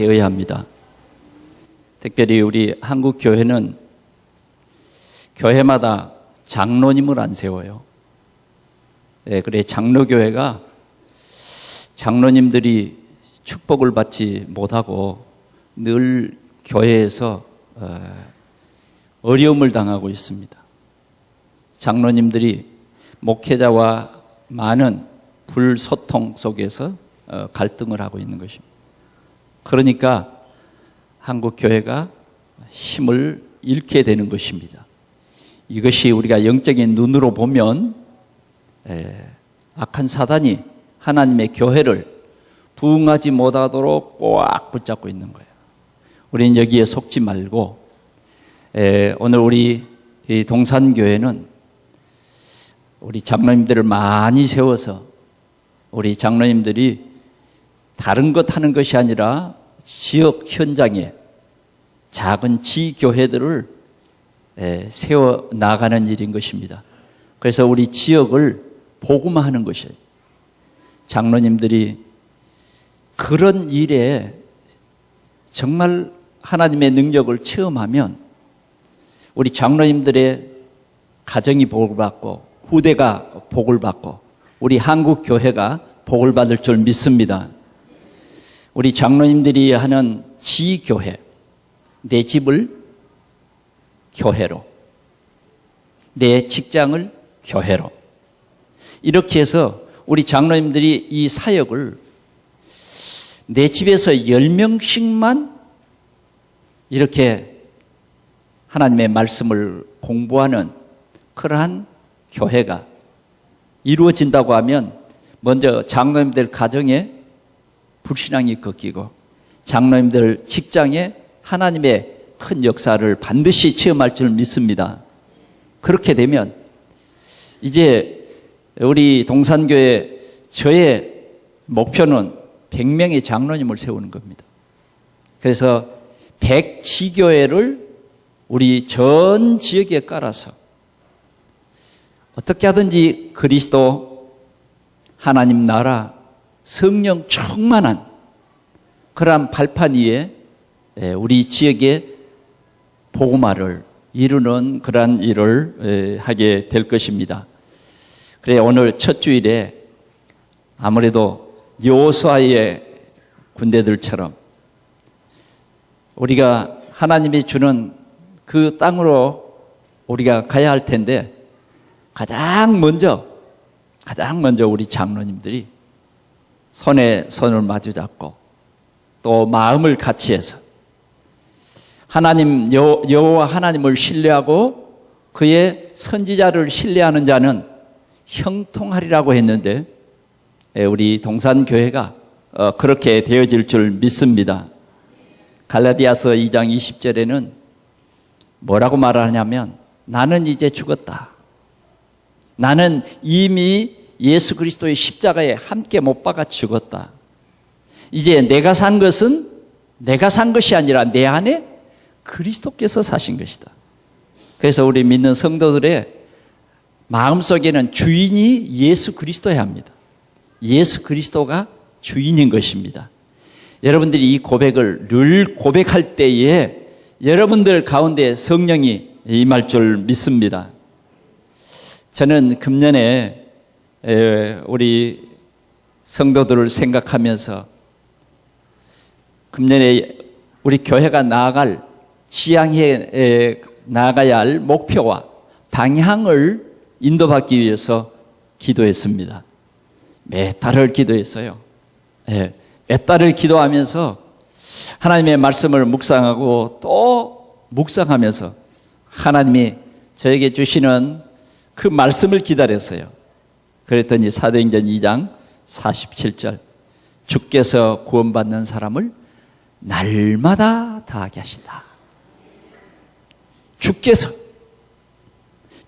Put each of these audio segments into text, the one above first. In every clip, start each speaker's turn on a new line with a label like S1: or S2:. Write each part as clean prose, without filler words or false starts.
S1: 되어야 합니다. 특별히 우리 한국 교회는 교회마다 장로님을 안 세워요. 그래 장로교회가 장로님들이 축복을 받지 못하고 늘 교회에서 어려움을 당하고 있습니다. 장로님들이 목회자와 많은 불소통 속에서 갈등을 하고 있는 것입니다. 그러니까 한국 교회가 힘을 잃게 되는 것입니다. 이것이 우리가 영적인 눈으로 보면 악한 사단이 하나님의 교회를 부흥하지 못하도록 꽉 붙잡고 있는 거예요. 우리는 여기에 속지 말고 오늘 우리 동산교회는 우리 장로님들을 많이 세워서 우리 장로님들이 다른 것 하는 것이 아니라 지역 현장에 작은 지교회들을 세워 나가는 일인 것입니다. 그래서 우리 지역을 복음화하는 것이에요. 장로님들이 그런 일에 정말 하나님의 능력을 체험하면 우리 장로님들의 가정이 복을 받고 후대가 복을 받고 우리 한국 교회가 복을 받을 줄 믿습니다. 우리 장로님들이 하는 지교회, 내 집을 교회로, 내 직장을 교회로, 이렇게 해서 우리 장로님들이 이 사역을 내 집에서 10명씩만 이렇게 하나님의 말씀을 공부하는 그러한 교회가 이루어진다고 하면 먼저 장로님들 가정에 불신앙이 꺾이고 장로님들 직장에 하나님의 큰 역사를 반드시 체험할 줄 믿습니다. 그렇게 되면 이제 우리 동산교회 저의 목표는 100명의 장로님을 세우는 겁니다. 그래서 100지교회를 우리 전 지역에 깔아서 어떻게 하든지 그리스도 하나님 나라 성령 충만한 그러한 발판 위에 우리 지역의 복음화를 이루는 그러한 일을 하게 될 것입니다. 그래 오늘 첫 주일에 아무래도 여호수아의 군대들처럼 우리가 하나님이 주는 그 땅으로 우리가 가야 할 텐데 가장 먼저 우리 장로님들이 손에 손을 마주 잡고 또 마음을 같이 해서 하나님 여호와 하나님을 신뢰하고 그의 선지자를 신뢰하는 자는 형통하리라고 했는데 우리 동산교회가 그렇게 되어질 줄 믿습니다. 갈라디아서 2장 20절에는 뭐라고 말하냐면 나는 이제 죽었다. 나는 이미 예수 그리스도의 십자가에 함께 못 박아 죽었다. 이제 내가 산 것은 내가 산 것이 아니라 내 안에 그리스도께서 사신 것이다. 그래서 우리 믿는 성도들의 마음속에는 주인이 예수 그리스도여야 합니다. 예수 그리스도가 주인인 것입니다. 여러분들이 이 고백을 늘 고백할 때에 여러분들 가운데 성령이 임할 줄 믿습니다. 저는 금년에 우리 성도들을 생각하면서 금년에 우리 교회가 나아갈 지향해 나아가야 할 목표와 방향을 인도받기 위해서 기도했습니다. 몇 달을 기도했어요. 몇 달을 기도하면서 하나님의 말씀을 묵상하고 또 묵상하면서 하나님이 저에게 주시는 그 말씀을 기다렸어요. 그랬더니 사도행전 2장 47절 주께서 구원받는 사람을 날마다 다하게 하신다.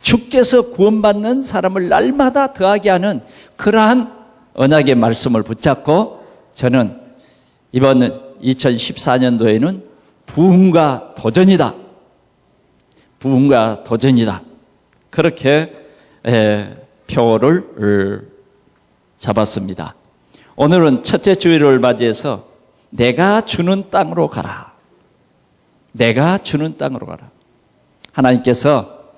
S1: 주께서 구원받는 사람을 날마다 더하게 하는 그러한 언약의 말씀을 붙잡고 저는 이번 2014년도에는 부흥과 도전이다. 부흥과 도전이다. 그렇게 표를 잡았습니다. 오늘은 첫째 주일을 맞이해서 내가 주는 땅으로 가라. 내가 주는 땅으로 가라. 하나님께서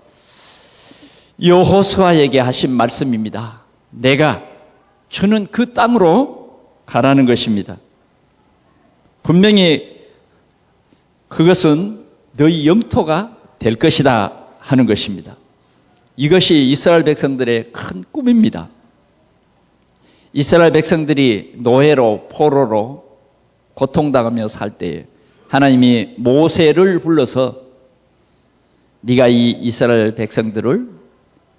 S1: 여호수아에게 하신 말씀입니다. 내가 주는 그 땅으로 가라는 것입니다. 분명히 그것은 너희 영토가 될 것이다 하는 것입니다. 이것이 이스라엘 백성들의 큰 꿈입니다. 이스라엘 백성들이 노예로 포로로 고통당하며 살 때에 하나님이 모세를 불러서 네가 이 이스라엘 백성들을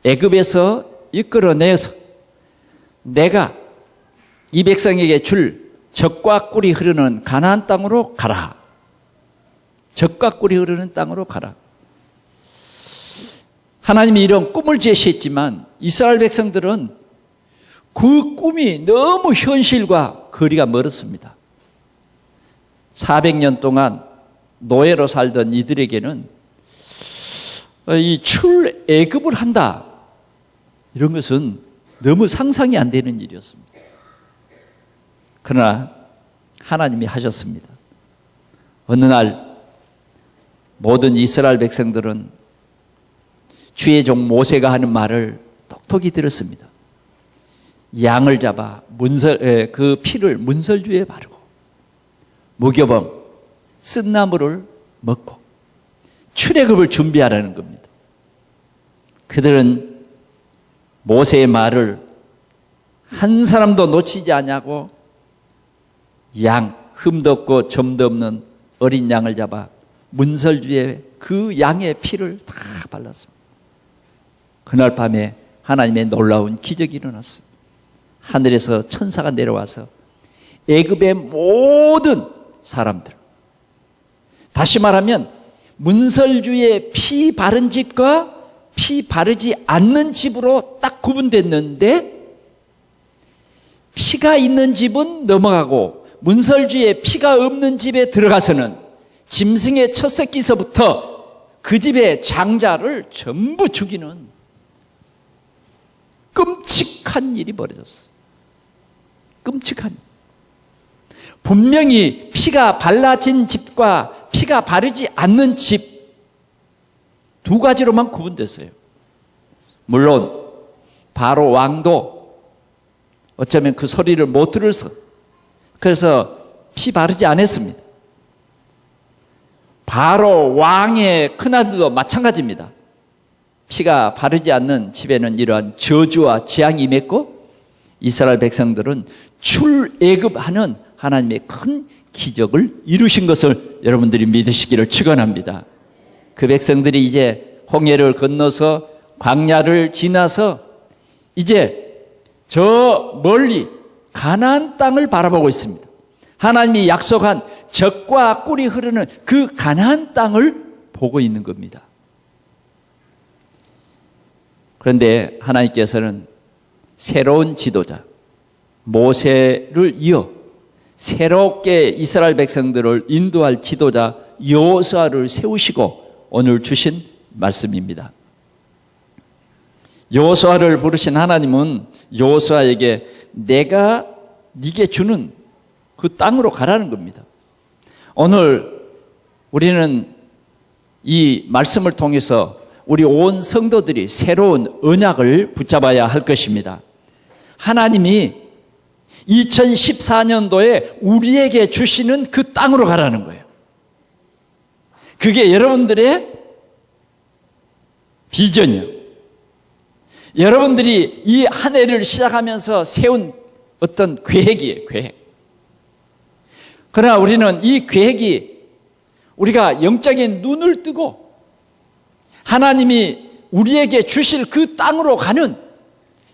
S1: 애굽에서 이끌어내서 내가 이 백성에게 줄 젖과 꿀이 흐르는 가나안 땅으로 가라. 젖과 꿀이 흐르는 땅으로 가라. 하나님이 이런 꿈을 제시했지만 이스라엘 백성들은 그 꿈이 너무 현실과 거리가 멀었습니다. 400년 동안 노예로 살던 이들에게는 이 출애굽을 한다, 이런 것은 너무 상상이 안 되는 일이었습니다. 그러나 하나님이 하셨습니다. 어느 날 모든 이스라엘 백성들은 주의 종 모세가 하는 말을 똑똑히 들었습니다. 양을 잡아 그 피를 문설주에 바르고 무교범 쓴나물을 먹고 출애굽을 준비하라는 겁니다. 그들은 모세의 말을 한 사람도 놓치지 않냐고 양, 흠도 없고 점도 없는 어린 양을 잡아 문설주에 그 양의 피를 다 발랐습니다. 그날 밤에 하나님의 놀라운 기적이 일어났습니다. 하늘에서 천사가 내려와서 애굽의 모든 사람들, 다시 말하면 문설주에 피 바른 집과 피 바르지 않는 집으로 딱 구분됐는데, 피가 있는 집은 넘어가고 문설주에 피가 없는 집에 들어가서는 짐승의 첫 새끼서부터 그 집의 장자를 전부 죽이는 끔찍한 일이 벌어졌어요. 끔찍한 일. 분명히 피가 발라진 집과 피가 바르지 않는 집 두 가지로만 구분됐어요. 물론 바로 왕도 어쩌면 그 소리를 못 들어서 그래서 피 바르지 않았습니다. 바로 왕의 큰아들도 마찬가지입니다. 피가 바르지 않는 집에는 이러한 저주와 재앙이 임했고 이스라엘 백성들은 출애굽하는 하나님의 큰 기적을 이루신 것을 여러분들이 믿으시기를 축원합니다. 그 백성들이 이제 홍해를 건너서 광야를 지나서 이제 저 멀리 가나안 땅을 바라보고 있습니다. 하나님이 약속한 젖과 꿀이 흐르는 그 가나안 땅을 보고 있는 겁니다. 그런데 하나님께서는 새로운 지도자 모세를 이어 새롭게 이스라엘 백성들을 인도할 지도자 여호수아를 세우시고 오늘 주신 말씀입니다. 여호수아를 부르신 하나님은 여호수아에게 내가 네게 주는 그 땅으로 가라는 겁니다. 오늘 우리는 이 말씀을 통해서 우리 온 성도들이 새로운 언약을 붙잡아야 할 것입니다. 하나님이 2014년도에 우리에게 주시는 그 땅으로 가라는 거예요. 그게 여러분들의 비전이요. 여러분들이 이 한 해를 시작하면서 세운 어떤 계획이에요, 계획. 그러나 우리는 이 계획이 우리가 영적인 눈을 뜨고 하나님이 우리에게 주실 그 땅으로 가는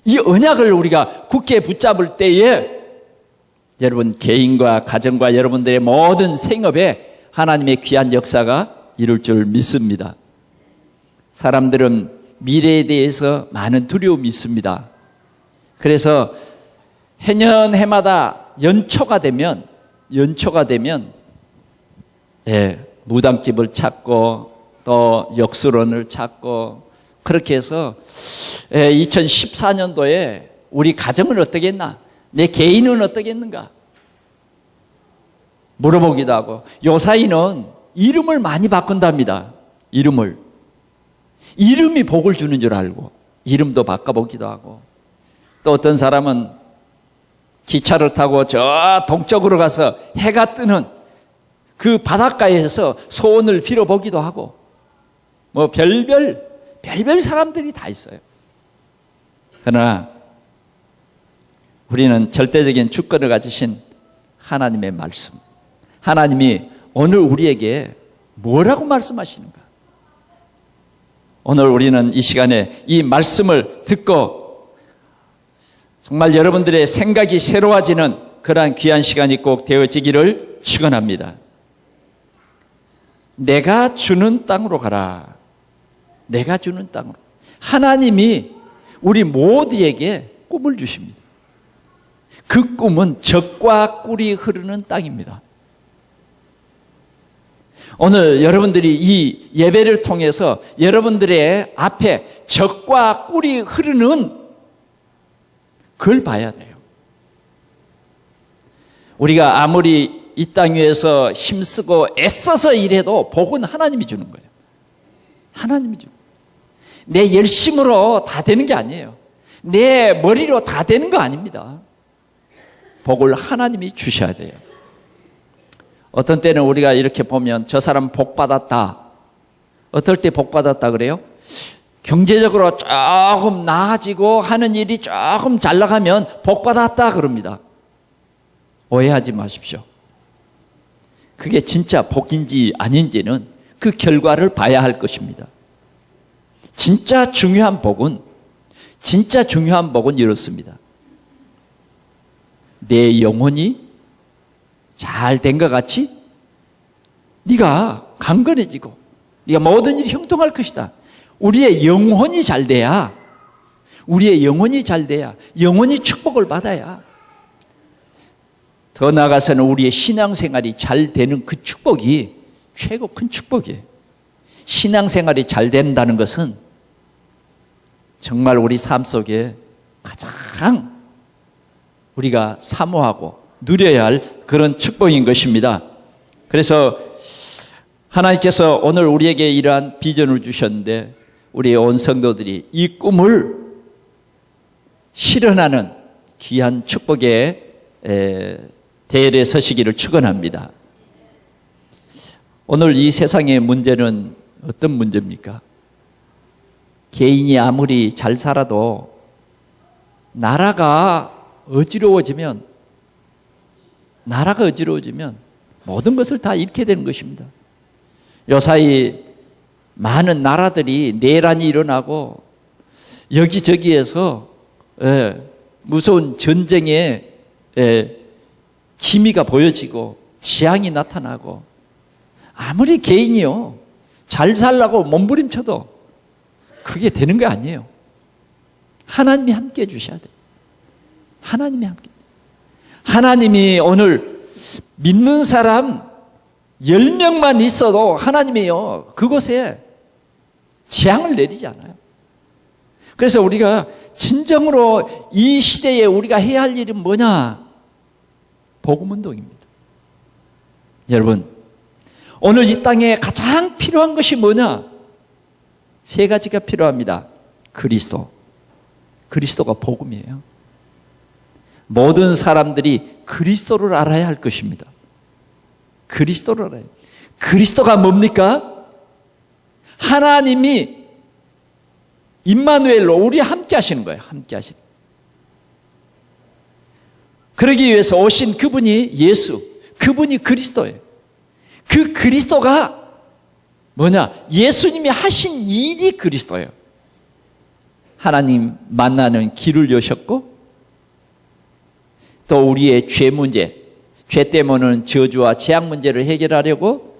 S1: 이 언약을 우리가 굳게 붙잡을 때에 여러분 개인과 가정과 여러분들의 모든 생업에 하나님의 귀한 역사가 이룰 줄 믿습니다. 사람들은 미래에 대해서 많은 두려움이 있습니다. 그래서 해마다 연초가 되면 무당집을 찾고 또 역수론을 찾고 그렇게 해서 2014년도에 우리 가정은 어떻겠나? 내 개인은 어떻겠는가? 물어보기도 하고, 요사이는 이름을 많이 바꾼답니다. 이름이 복을 주는 줄 알고 이름도 바꿔보기도 하고, 또 어떤 사람은 기차를 타고 저 동쪽으로 가서 해가 뜨는 그 바닷가에서 소원을 빌어보기도 하고, 뭐 별별 사람들이 다 있어요. 그러나 우리는 절대적인 주권을 가지신 하나님의 말씀, 하나님이 오늘 우리에게 뭐라고 말씀하시는가? 오늘 우리는 이 시간에 이 말씀을 듣고 정말 여러분들의 생각이 새로워지는 그러한 귀한 시간이 꼭 되어지기를 축원합니다. 내가 주는 땅으로 가라. 내가 주는 땅으로. 하나님이 우리 모두에게 꿈을 주십니다. 그 꿈은 젖과 꿀이 흐르는 땅입니다. 오늘 여러분들이 이 예배를 통해서 여러분들의 앞에 젖과 꿀이 흐르는 그걸 봐야 돼요. 우리가 아무리 이 땅 위에서 힘쓰고 애써서 일해도 복은 하나님이 주는 거예요. 하나님이 주는 거예요. 내 열심으로 다 되는 게 아니에요. 내 머리로 다 되는 거 아닙니다. 복을 하나님이 주셔야 돼요. 어떤 때는 우리가 이렇게 보면 저 사람 복 받았다. 어떨 때 복 받았다 그래요? 경제적으로 조금 나아지고 하는 일이 조금 잘 나가면 복 받았다 그럽니다. 오해하지 마십시오. 그게 진짜 복인지 아닌지는 그 결과를 봐야 할 것입니다. 진짜 중요한 복은 이렇습니다. 내 영혼이 잘 된 것 같이 네가 강건해지고 네가 모든 일이 형통할 것이다. 우리의 영혼이 잘 돼야 영혼이 축복을 받아야 더 나아가서는 우리의 신앙생활이 잘 되는 그 축복이 최고 큰 축복이에요. 신앙생활이 잘 된다는 것은 정말 우리 삶 속에 가장 우리가 사모하고 누려야 할 그런 축복인 것입니다. 그래서 하나님께서 오늘 우리에게 이러한 비전을 주셨는데 우리의 온 성도들이 이 꿈을 실현하는 귀한 축복의 대열에 서시기를 축원합니다. 오늘 이 세상의 문제는 어떤 문제입니까? 개인이 아무리 잘 살아도 나라가 어지러워지면 모든 것을 다 잃게 되는 것입니다. 요사이 많은 나라들이 내란이 일어나고 여기저기에서 무서운 전쟁의 기미가 보여지고 재앙이 나타나고 아무리 개인이요 잘 살라고 몸부림쳐도 그게 되는 게 아니에요. 하나님이 함께 해주셔야 돼요. 하나님이 오늘 믿는 사람 10명만 있어도 하나님이요 그곳에 재앙을 내리지 않아요. 그래서 우리가 진정으로 이 시대에 우리가 해야 할 일은 뭐냐? 복음운동입니다. 여러분, 오늘 이 땅에 가장 필요한 것이 뭐냐? 3가지가 필요합니다. 그리스도가 복음이에요. 모든 사람들이 그리스도를 알아야 할 것입니다. 그리스도를 알아요. 그리스도가 뭡니까? 하나님이 임마누엘로 우리 함께 하시는 거예요. 함께 하시는. 그러기 위해서 오신 그분이 예수, 그분이 그리스도예요. 그 그리스도가 뭐냐? 예수님이 하신 일이 그리스도예요. 하나님 만나는 길을 여셨고 또 우리의 죄 문제, 죄 때문에 저주와 재앙 문제를 해결하려고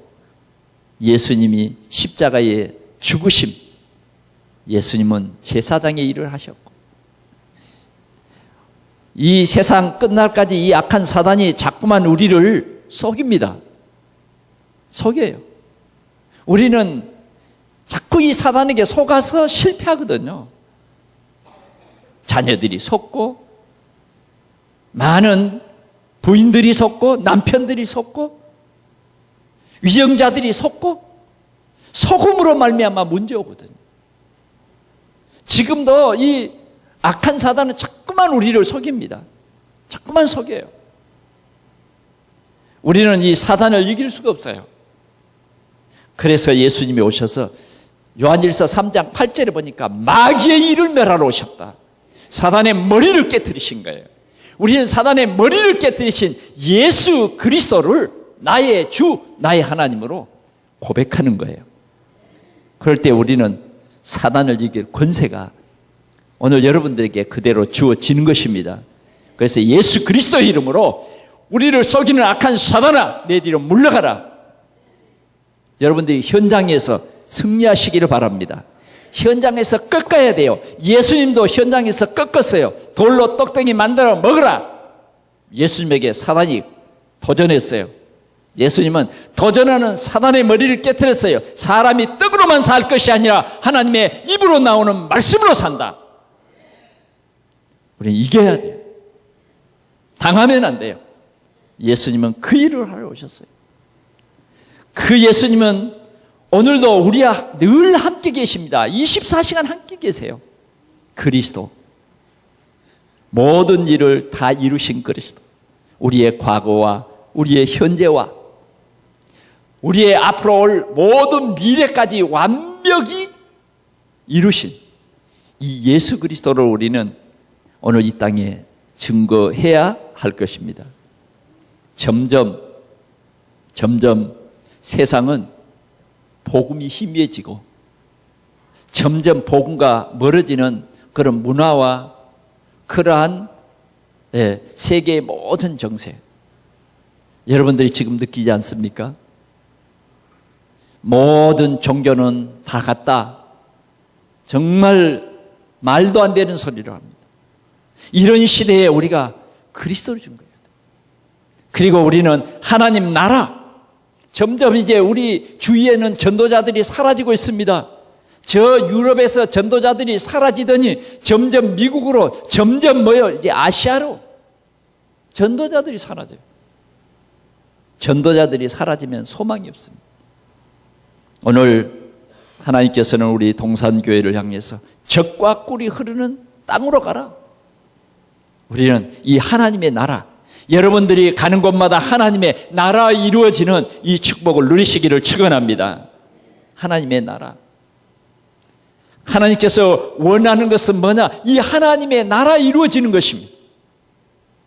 S1: 예수님이 십자가에 죽으심, 예수님은 제사장의 일을 하셨고 이 세상 끝날까지 이 악한 사단이 자꾸만 우리를 속입니다. 속여요. 우리는 자꾸 이 사단에게 속아서 실패하거든요. 자녀들이 속고 많은 부인들이 속고 남편들이 속고 위정자들이 속고 소금으로 말미암아 문제 오거든요. 지금도 이 악한 사단은 자꾸만 우리를 속입니다. 자꾸만 속여요. 우리는 이 사단을 이길 수가 없어요. 그래서 예수님이 오셔서 요한일서 3장 8절에 보니까 마귀의 일을 멸하러 오셨다. 사단의 머리를 깨뜨리신 거예요. 우리는 사단의 머리를 깨뜨리신 예수 그리스도를 나의 주, 나의 하나님으로 고백하는 거예요. 그럴 때 우리는 사단을 이길 권세가 오늘 여러분들에게 그대로 주어지는 것입니다. 그래서 예수 그리스도의 이름으로 우리를 속이는 악한 사단아, 내 뒤로 물러가라. 여러분들이 현장에서 승리하시기를 바랍니다. 현장에서 꺾어야 돼요. 예수님도 현장에서 꺾었어요. 돌로 떡덩이 만들어 먹으라. 예수님에게 사단이 도전했어요. 예수님은 도전하는 사단의 머리를 깨뜨렸어요. 사람이 떡으로만 살 것이 아니라 하나님의 입으로 나오는 말씀으로 산다. 우리는 이겨야 돼요. 당하면 안 돼요. 예수님은 그 일을 하러 오셨어요. 그 예수님은 오늘도 우리와 늘 함께 계십니다. 24시간 함께 계세요. 그리스도. 모든 일을 다 이루신 그리스도. 우리의 과거와 우리의 현재와 우리의 앞으로 올 모든 미래까지 완벽히 이루신 이 예수 그리스도를 우리는 오늘 이 땅에 증거해야 할 것입니다. 점점 세상은 복음이 희미해지고 점점 복음과 멀어지는 그런 문화와 그러한 세계의 모든 정세, 여러분들이 지금 느끼지 않습니까? 모든 종교는 다 같다. 정말 말도 안 되는 소리를 합니다. 이런 시대에 우리가 그리스도를 준 거예요. 그리고 우리는 하나님 나라, 점점 이제 우리 주위에는 전도자들이 사라지고 있습니다. 저 유럽에서 전도자들이 사라지더니 점점 미국으로, 점점 이제 아시아로 전도자들이 사라져요. 전도자들이 사라지면 소망이 없습니다. 오늘 하나님께서는 우리 동산교회를 향해서 젖과 꿀이 흐르는 땅으로 가라. 우리는 이 하나님의 나라, 여러분들이 가는 곳마다 하나님의 나라 이루어지는 이 축복을 누리시기를 축원합니다. 하나님의 나라. 하나님께서 원하는 것은 뭐냐? 이 하나님의 나라 이루어지는 것입니다.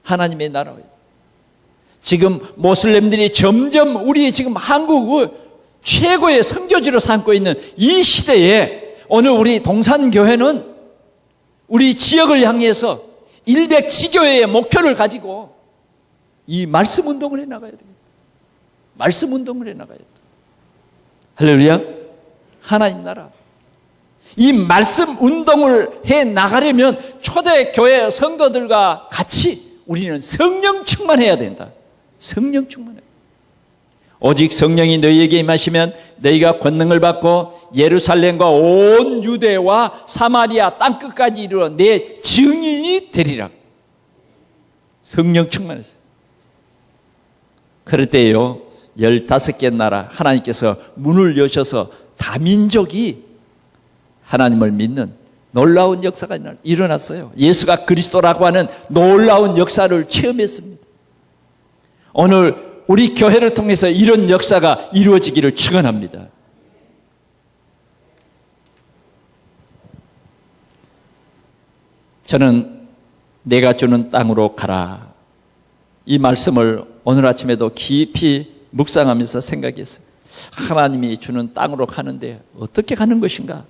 S1: 하나님의 나라예요. 지금 모슬렘들이 점점 우리 지금 한국을 최고의 선교지로 삼고 있는 이 시대에 오늘 우리 동산교회는 우리 지역을 향해서 100지교회의 목표를 가지고 이 말씀 운동을 해나가야 됩니다. 말씀 운동을 해나가야 돼요. 할렐루야. 하나님 나라. 이 말씀 운동을 해나가려면 초대교회 성도들과 같이 우리는 성령 충만해야 된다. 성령 충만해. 오직 성령이 너희에게 임하시면 너희가 권능을 받고 예루살렘과 온 유대와 사마리아 땅끝까지 이르러 내 증인이 되리라. 성령 충만했어요. 그럴 때요, 15개 나라 하나님께서 문을 여셔서 다민족이 하나님을 믿는 놀라운 역사가 일어났어요. 예수가 그리스도라고 하는 놀라운 역사를 체험했습니다. 오늘 우리 교회를 통해서 이런 역사가 이루어지기를 축원합니다. 저는 내가 주는 땅으로 가라. 이 말씀을 오늘 아침에도 깊이 묵상하면서 생각했어요. 하나님이 주는 땅으로 가는데 어떻게 가는 것인가?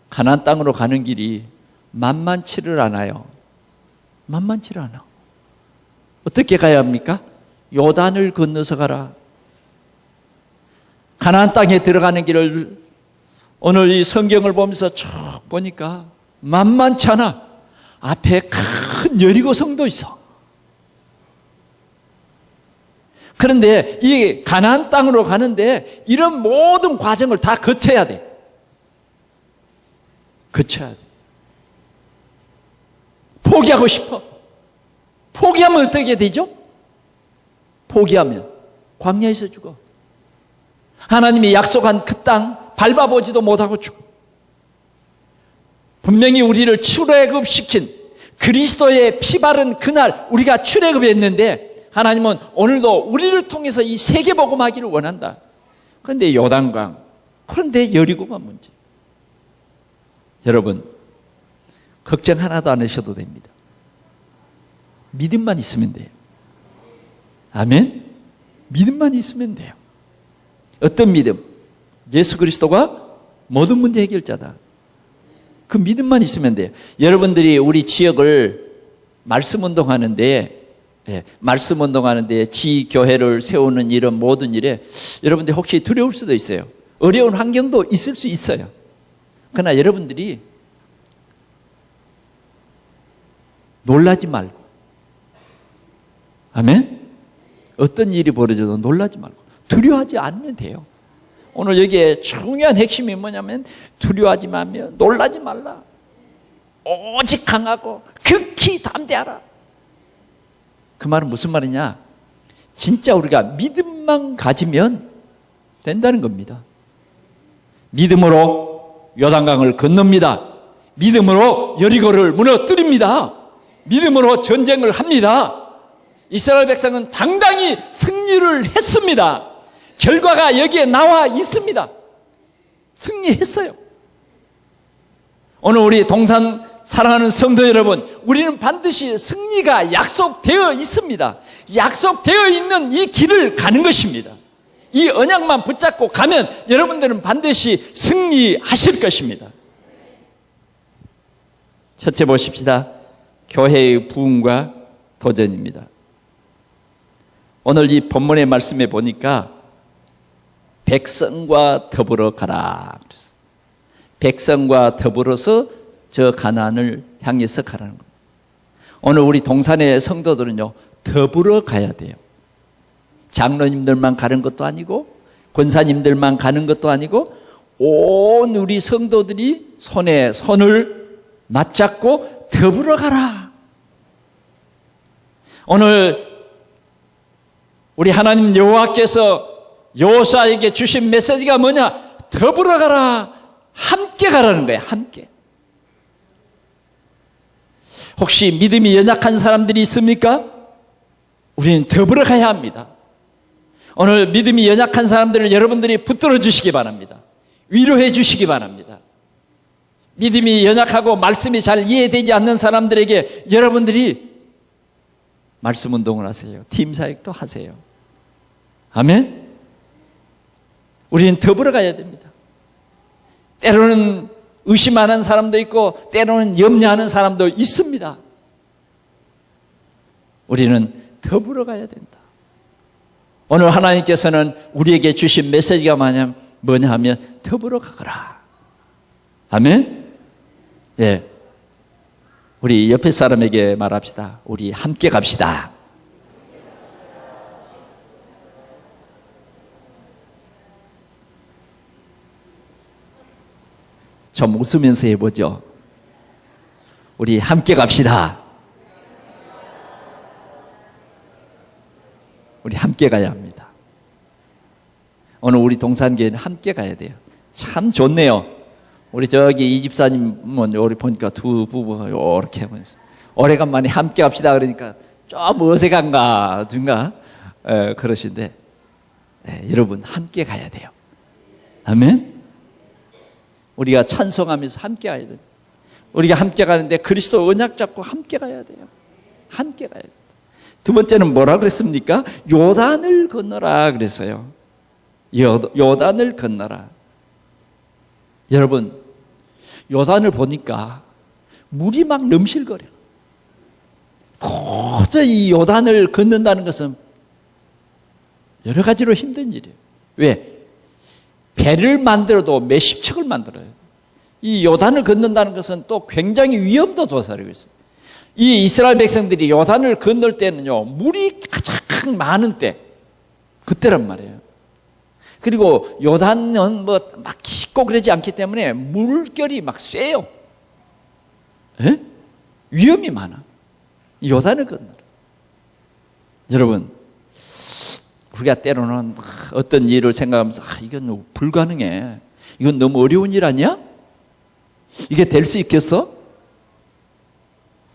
S1: 가나안 땅으로 가는 길이 만만치를 않아요. 만만치를 않아. 어떻게 가야 합니까? 요단을 건너서 가라. 가나안 땅에 들어가는 길을 오늘 이 성경을 보면서 쭉 보니까 만만치 않아. 앞에 큰 여리고 성도 있어. 그런데 이 가나안 땅으로 가는데 이런 모든 과정을 다 거쳐야 돼. 거쳐야 돼. 포기하고 싶어. 포기하면 어떻게 되죠? 포기하면 광야에서 죽어. 하나님이 약속한 그 땅 밟아보지도 못하고 죽고, 분명히 우리를 출애굽시킨 그리스도의 피 바른 그날 우리가 출애굽했는데 하나님은 오늘도 우리를 통해서 이 세계복음하기를 원한다. 그런데 요단강, 그런데 여리고가 문제. 여러분, 걱정 하나도 안 하셔도 됩니다. 믿음만 있으면 돼요. 아멘? 믿음만 있으면 돼요. 어떤 믿음? 예수 그리스도가 모든 문제 해결자다. 그 믿음만 있으면 돼요. 여러분들이 우리 지역을 말씀운동하는데, 말씀운동하는데 지교회를 세우는 이런 모든 일에 여러분들이 혹시 두려울 수도 있어요. 어려운 환경도 있을 수 있어요. 그러나 여러분들이 놀라지 말고, 아멘? 어떤 일이 벌어져도 놀라지 말고 두려워하지 않으면 돼요. 오늘 여기에 중요한 핵심이 뭐냐면 두려워하지 말며 놀라지 말라. 오직 강하고 극히 담대하라. 그 말은 무슨 말이냐? 진짜 우리가 믿음만 가지면 된다는 겁니다. 믿음으로 요단강을 건넙니다. 믿음으로 여리고를 무너뜨립니다. 믿음으로 전쟁을 합니다. 이스라엘 백성은 당당히 승리를 했습니다. 결과가 여기에 나와 있습니다. 승리했어요. 오늘 우리 동산 사랑하는 성도 여러분, 우리는 반드시 승리가 약속되어 있습니다. 약속되어 있는 이 길을 가는 것입니다. 이 언약만 붙잡고 가면 여러분들은 반드시 승리하실 것입니다. 첫째 보십시다. 교회의 부흥과 도전입니다. 오늘 이 본문의 말씀에 보니까 백성과 더불어 가라. 백성과 더불어서 저 가나안을 향해서 가라는 겁니다. 오늘 우리 동산의 성도들은요, 더불어 가야 돼요. 장로님들만 가는 것도 아니고 권사님들만 가는 것도 아니고 온 우리 성도들이 손에 손을 맞잡고 더불어 가라. 오늘 우리 하나님 여호와께서 여호수아에게 주신 메시지가 뭐냐? 더불어 가라. 함께 가라는 거예요. 함께. 혹시 믿음이 연약한 사람들이 있습니까? 우리는 더불어 가야 합니다. 오늘 믿음이 연약한 사람들을 여러분들이 붙들어 주시기 바랍니다. 위로해 주시기 바랍니다. 믿음이 연약하고 말씀이 잘 이해되지 않는 사람들에게 여러분들이 말씀 운동을 하세요. 팀 사역도 하세요. 아멘? 우리는 더불어 가야 됩니다. 때로는 의심하는 사람도 있고 때로는 염려하는 사람도 있습니다. 우리는 더불어 가야 된다. 오늘 하나님께서는 우리에게 주신 메시지가 뭐냐 하면 더불어 가거라. 아멘? 예. 우리 옆에 사람에게 말합시다. 우리 함께 갑시다. 좀 웃으면서 해보죠. 우리 함께 갑시다. 우리 함께 가야 합니다. 오늘 우리 동산교회는 함께 가야 돼요. 참 좋네요. 우리 저기 이 집사님은 우리 보니까 두 부부가 이렇게 오래간만에 함께 갑시다 그러니까 좀 어색한가 든가 그러신데 여러분 함께 가야 돼요. 아멘? 우리가 찬송하면서 함께 가야 돼요. 우리가 함께 가는데 그리스도 언약 잡고 함께 가야 돼요. 함께 가야 돼요. 두 번째는 뭐라 그랬습니까? 요단을 건너라 그랬어요. 요단을 건너라. 여러분, 요단을 보니까 물이 막 넘실거려. 도저히 이 요단을 건넌다는 것은 여러 가지로 힘든 일이에요. 왜? 배를 만들어도 몇십 척을 만들어야 돼요. 이 요단을 건넌다는 것은 또 굉장히 위험도 도사리고 있어요. 이 이스라엘 백성들이 요단을 건널 때는요, 물이 가장 많은 때, 그때란 말이에요. 그리고 요단은 뭐 막 깊고 그러지 않기 때문에 물결이 막 쎄요. 에? 위험이 많아. 요단을 건너라. 여러분, 우리가 때로는 어떤 일을 생각하면서 이건 너무 불가능해. 이건 너무 어려운 일 아니야? 이게 될 수 있겠어?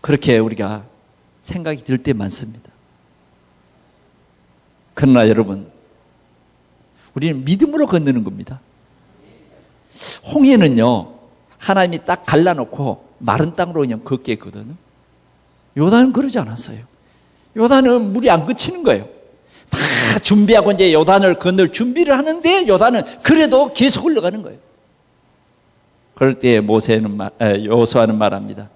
S1: 그렇게 우리가 생각이 들 때 많습니다. 그러나 여러분, 우리는 믿음으로 건너는 겁니다. 홍해는요, 하나님이 딱 갈라놓고 마른 땅으로 그냥 걷게 했거든요. 요단은 그러지 않았어요. 요단은 물이 안 그치는 거예요. 다 준비하고 이제 요단을 건널 준비를 하는데 요단은 그래도 계속 흘러가는 거예요. 그럴 때 여호수아는 말합니다.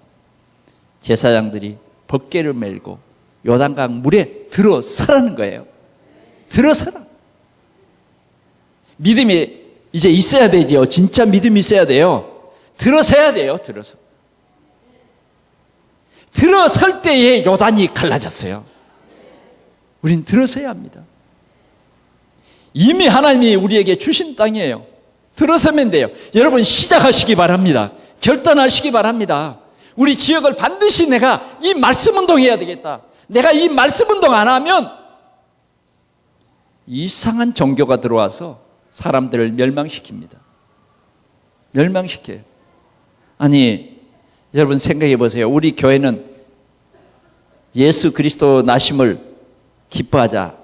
S1: 제사장들이 벗개를 메고 요단강 물에 들어서라는 거예요. 들어서라. 믿음이 이제 있어야 되죠. 진짜 믿음이 있어야 돼요. 들어서야 돼요. 들어설 때에 요단이 갈라졌어요. 우린 들어서야 합니다. 이미 하나님이 우리에게 주신 땅이에요. 들어서면 돼요. 여러분 시작하시기 바랍니다. 결단하시기 바랍니다. 우리 지역을 반드시 내가 이 말씀 운동해야 되겠다. 내가 이 말씀 운동 안 하면 이상한 종교가 들어와서 사람들을 멸망시킵니다. 멸망시켜요. 아니 여러분 생각해 보세요. 우리 교회는 예수 그리스도 나심을 기뻐하자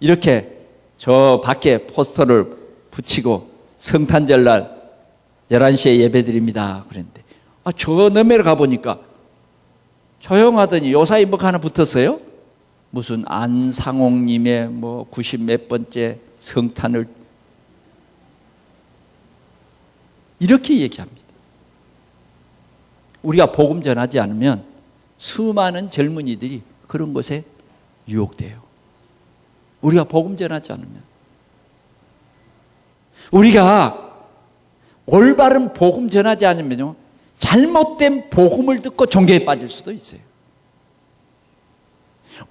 S1: 이렇게 저 밖에 포스터를 붙이고 성탄절날 11시에 예배드립니다 그랬는데 저 너머로 가보니까 조용하더니 요사이 뭐가 하나 붙었어요? 무슨 안상홍님의 90 몇 번째 성탄을 이렇게 얘기합니다. 우리가 복음 전하지 않으면 수많은 젊은이들이 그런 것에 유혹돼요. 우리가 복음 전하지 않으면 우리가 올바른 복음 전하지 않으면요 잘못된 복음을 듣고 종교에 빠질 수도 있어요.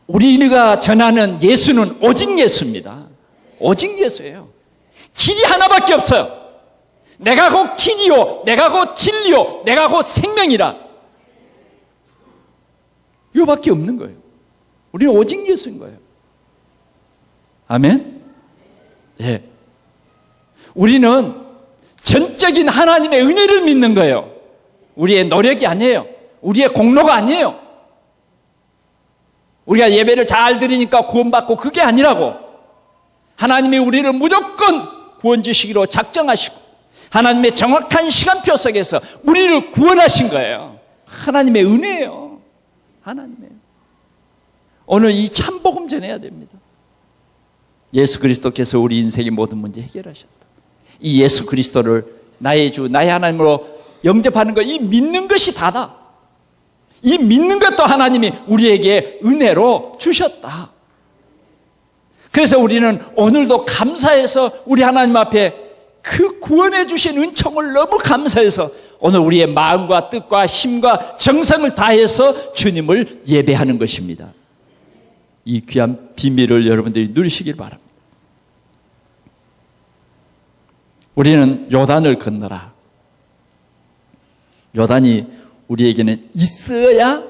S1: 우리가 전하는 예수는 오직 예수입니다. 오직 예수예요. 길이 하나밖에 없어요. 내가 곧 길이요, 내가 곧 진리요, 내가 곧 생명이라. 이거밖에 없는 거예요. 우리는 오직 예수인 거예요. 아멘? 네. 우리는 전적인 하나님의 은혜를 믿는 거예요. 우리의 노력이 아니에요. 우리의 공로가 아니에요. 우리가 예배를 잘 드리니까 구원받고 그게 아니라고. 하나님이 우리를 무조건 구원 주시기로 작정하시고 하나님의 정확한 시간표 속에서 우리를 구원하신 거예요. 하나님의 은혜예요. 하나님의. 오늘 이 참복음 전해야 됩니다. 예수 그리스도께서 우리 인생의 모든 문제 해결하셨다. 이 예수 그리스도를 나의 주, 나의 하나님으로 영접하는 것, 이 믿는 것이 다다. 이 믿는 것도 하나님이 우리에게 은혜로 주셨다. 그래서 우리는 오늘도 감사해서 우리 하나님 앞에 그 구원해 주신 은총을 너무 감사해서 오늘 우리의 마음과 뜻과 힘과 정성을 다해서 주님을 예배하는 것입니다. 이 귀한 비밀을 여러분들이 누리시길 바랍니다. 우리는 요단을 건너라. 요단이 우리에게는 있어야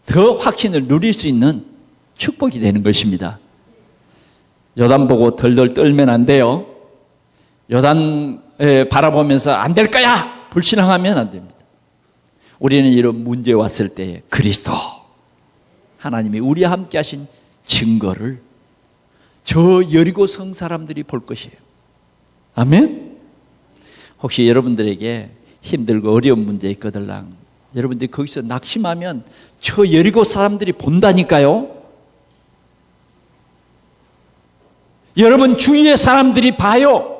S1: 더 확신을 누릴 수 있는 축복이 되는 것입니다. 요단 보고 덜덜 떨면 안 돼요. 요단에 바라보면서 안 될 거야! 불신앙하면 안 됩니다. 우리는 이런 문제 왔을 때 그리스도, 하나님이 우리와 함께 하신 증거를 저 여리고 성 사람들이 볼 것이에요. 아멘? 혹시 여러분들에게 힘들고 어려운 문제 있거들랑 여러분들이 거기서 낙심하면 저 여리고 사람들이 본다니까요. 여러분 주위의 사람들이 봐요.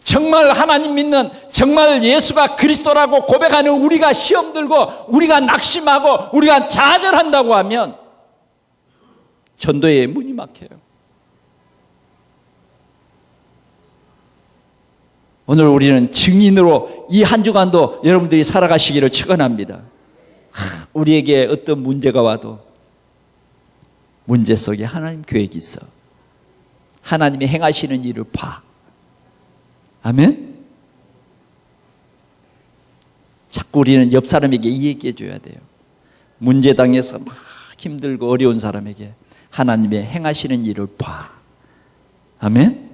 S1: 정말 하나님 믿는, 정말 예수가 그리스도라고 고백하는 우리가 시험 들고 우리가 낙심하고 우리가 좌절한다고 하면 전도의 문이 막혀요. 오늘 우리는 증인으로 이 한 주간도 여러분들이 살아가시기를 축원합니다. 우리에게 어떤 문제가 와도 문제 속에 하나님 계획이 있어. 하나님이 행하시는 일을 봐. 아멘? 자꾸 우리는 옆 사람에게 이 얘기해 줘야 돼요. 문제 당해서 막 힘들고 어려운 사람에게 하나님의 행하시는 일을 봐. 아멘?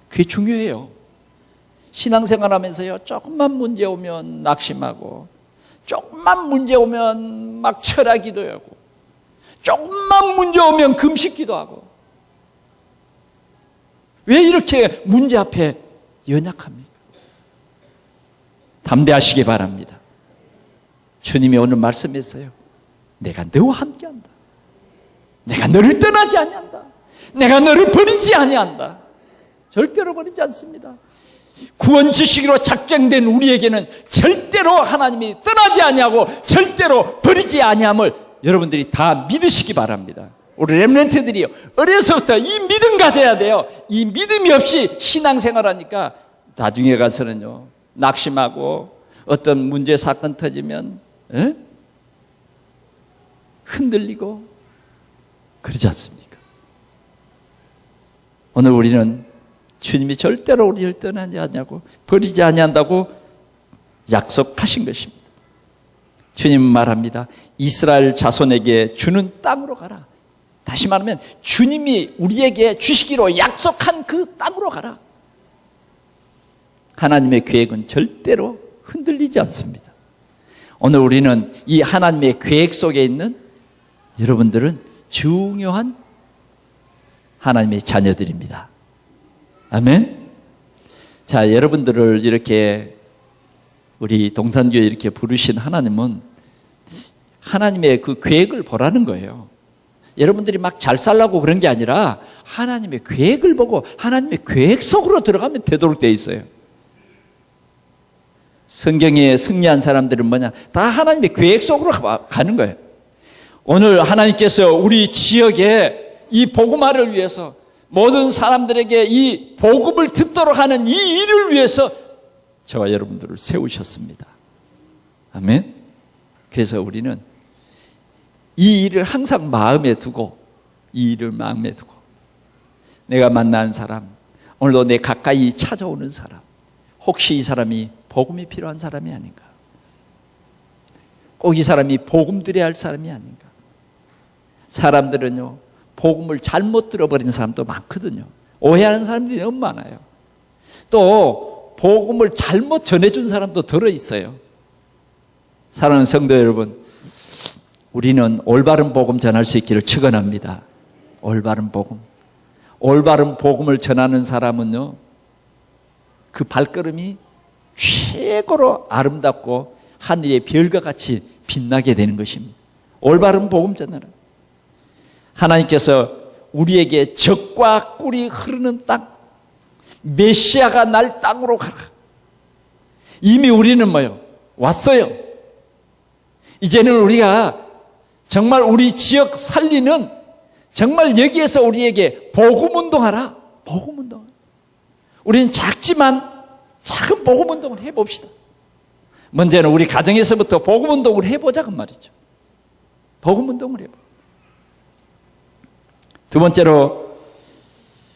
S1: 그게 중요해요. 신앙생활 하면서요, 조금만 문제 오면 낙심하고, 조금만 문제 오면 막 철학기도 하고, 조금만 문제 오면 금식기도 하고. 왜 이렇게 문제 앞에 연약합니까? 담대하시기 바랍니다. 주님이 오늘 말씀했어요. 내가 너와 함께한다. 내가 너를 떠나지 아니한다. 내가 너를 버리지 아니한다. 절대로 버리지 않습니다. 구원 지식으로 작정된 우리에게는 절대로 하나님이 떠나지 아니하고 절대로 버리지 아니함을 여러분들이 다 믿으시기 바랍니다. 우리 렘넌트들이 어려서부터 이 믿음 가져야 돼요. 이 믿음이 없이 신앙생활하니까 나중에 가서는요, 낙심하고 어떤 문제 사건 터지면 흔들리고 그러지 않습니까? 오늘 우리는 주님이 절대로 우리를 떠나지 않냐고 버리지 아니한다고 약속하신 것입니다. 주님은 말합니다. 이스라엘 자손에게 주는 땅으로 가라. 다시 말하면 주님이 우리에게 주시기로 약속한 그 땅으로 가라. 하나님의 계획은 절대로 흔들리지 않습니다. 오늘 우리는 이 하나님의 계획 속에 있는 여러분들은 중요한 하나님의 자녀들입니다. 아멘. 자, 여러분들을 이렇게 우리 동산교회 이렇게 부르신 하나님은 하나님의 그 계획을 보라는 거예요. 여러분들이 막 잘 살라고 그런 게 아니라 하나님의 계획을 보고 하나님의 계획 속으로 들어가면 되도록 되어 있어요. 성경에 승리한 사람들은 뭐냐? 다 하나님의 계획 속으로 가는 거예요. 오늘 하나님께서 우리 지역에 이 복음화를 위해서 모든 사람들에게 이 복음을 듣도록 하는 이 일을 위해서 저와 여러분들을 세우셨습니다. 아멘. 그래서 우리는 이 일을 항상 마음에 두고, 이 일을 마음에 두고, 내가 만난 사람, 오늘도 내 가까이 찾아오는 사람, 혹시 이 사람이 복음이 필요한 사람이 아닌가? 꼭 이 사람이 복음 드려야 할 사람이 아닌가? 사람들은요, 복음을 잘못 들어버리는 사람도 많거든요. 오해하는 사람들이 너무 많아요. 또 복음을 잘못 전해준 사람도 들어있어요. 사랑하는 성도 여러분, 우리는 올바른 복음 전할 수 있기를 축원합니다. 올바른 복음. 올바른 복음을 전하는 사람은요, 그 발걸음이 최고로 아름답고 하늘의 별과 같이 빛나게 되는 것입니다. 올바른 복음 전하는. 하나님께서 우리에게 젖과 꿀이 흐르는 땅, 메시아가 날 땅으로 가라. 이미 우리는 뭐요? 왔어요. 이제는 우리가 정말 우리 지역 살리는, 정말 여기에서 우리에게 복음운동하라. 복음운동. 우리는 작지만 작은 복음운동을 해봅시다. 먼저는 우리 가정에서부터 복음운동을 해보자 그 말이죠. 복음운동을 해봐. 두 번째로